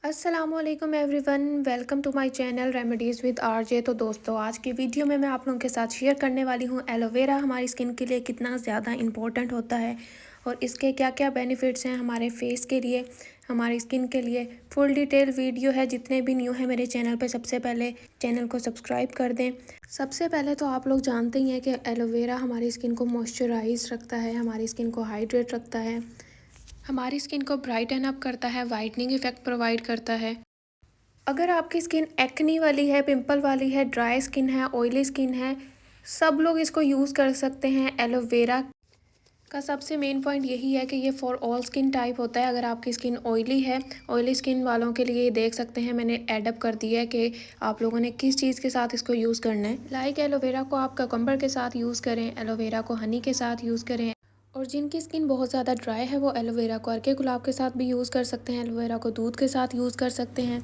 अस्सलामुअलैकुम everyone, welcome to my channel remedies with RJ. तो दोस्तों, आज की वीडियो में मैं आप लोगों के साथ शेयर करने वाली हूँ एलोवेरा हमारी स्किन के लिए कितना ज़्यादा इम्पोर्टेंट होता है और इसके क्या क्या बेनिफिट्स हैं हमारे फेस के लिए, हमारी स्किन के लिए। फुल डिटेल वीडियो है। जितने भी न्यू हैं मेरे चैनल पे, सबसे पहले चैनल को सब्सक्राइब कर दें। सबसे पहले तो आप लोग जानते ही हैं कि एलोवेरा हमारी स्किन को मॉइस्चराइज रखता है, हमारी स्किन को हाइड्रेट रखता है, हमारी स्किन को ब्राइटन अप करता है, वाइटनिंग इफेक्ट प्रोवाइड करता है। अगर आपकी स्किन एक्नी वाली है, पिंपल वाली है, ड्राई स्किन है, ऑयली स्किन है, सब लोग इसको यूज़ कर सकते हैं। एलोवेरा का सबसे मेन पॉइंट यही है कि ये फॉर ऑल स्किन टाइप होता है। अगर आपकी स्किन ऑयली है, ऑयली स्किन वालों के लिए देख सकते हैं मैंने एडअप कर दिया है कि आप लोगों ने किस चीज़ के साथ इसको यूज़ करना है। लाइक एलोवेरा को आप ककम्बर के साथ यूज़ करें, एलोवेरा को हनी के साथ यूज़ करें। और जिनकी स्किन बहुत ज़्यादा ड्राई है वो एलोवेरा को अर्के गुलाब के साथ भी यूज़ कर सकते हैं, एलोवेरा को दूध के साथ यूज़ कर सकते हैं।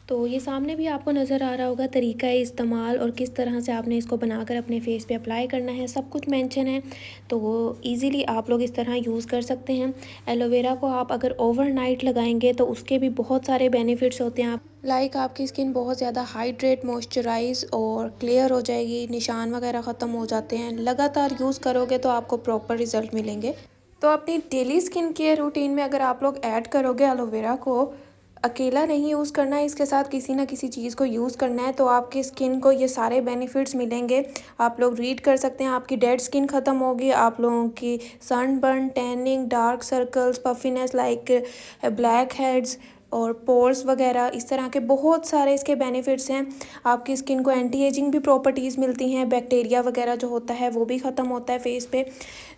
तो ये सामने भी आपको नज़र आ रहा होगा तरीका इस्तेमाल और किस तरह से आपने इसको बनाकर अपने फेस पे अप्लाई करना है, सब कुछ मेंशन है। तो वो ईज़िली आप लोग इस तरह यूज़ कर सकते हैं। एलोवेरा को आप अगर ओवरनाइट लगाएंगे तो उसके भी बहुत सारे बेनिफिट्स होते हैं। आप लाइक आपकी स्किन बहुत ज़्यादा हाइड्रेट, मॉइस्चराइज और क्लियर हो जाएगी, निशान वगैरह ख़त्म हो जाते हैं। लगातार यूज़ करोगे तो आपको प्रॉपर रिज़ल्ट मिलेंगे। तो अपनी डेली स्किन केयर रूटीन में अगर आप लोग ऐड करोगे एलोवेरा को, अकेला नहीं यूज़ करना है, इसके साथ किसी ना किसी चीज़ को यूज़ करना है, तो आपकी स्किन को ये सारे बेनिफिट्स मिलेंगे। आप लोग रीड कर सकते हैं, आपकी डेड स्किन ख़त्म होगी, आप लोगों की sunburn, tanning, dark circles, puffiness like black heads और पोर्स वगैरह, इस तरह के बहुत सारे इसके बेनिफिट्स हैं। आपकी स्किन को एंटी एजिंग भी प्रॉपर्टीज़ मिलती हैं, बैक्टीरिया वगैरह जो होता है वो भी ख़त्म होता है फेस पे।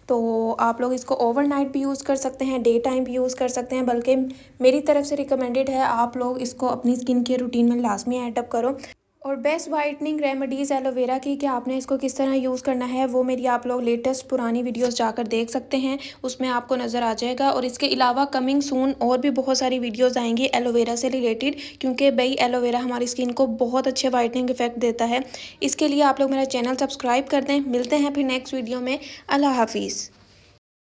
तो आप लोग इसको ओवरनाइट भी यूज़ कर सकते हैं, डे टाइम भी यूज़ कर सकते हैं, बल्कि मेरी तरफ से रिकमेंडेड है आप लोग इसको अपनी स्किन केयर रूटीन में लाजमी ऐड करो। और बेस्ट वाइटनिंग रेमेडीज़ एलोवेरा की कि आपने इसको किस तरह यूज़ करना है वो मेरी आप लोग लेटेस्ट पुरानी वीडियोस जाकर देख सकते हैं, उसमें आपको नज़र आ जाएगा। और इसके अलावा कमिंग सून और भी बहुत सारी वीडियोस आएंगी एलोवेरा से रिलेटेड, क्योंकि भाई एलोवेरा हमारी स्किन को बहुत अच्छे वाइटनिंग इफेक्ट देता है। इसके लिए आप लोग मेरा चैनल सब्सक्राइब कर दें। मिलते हैं फिर नेक्स्ट वीडियो में। अल्लाह हाफिज़।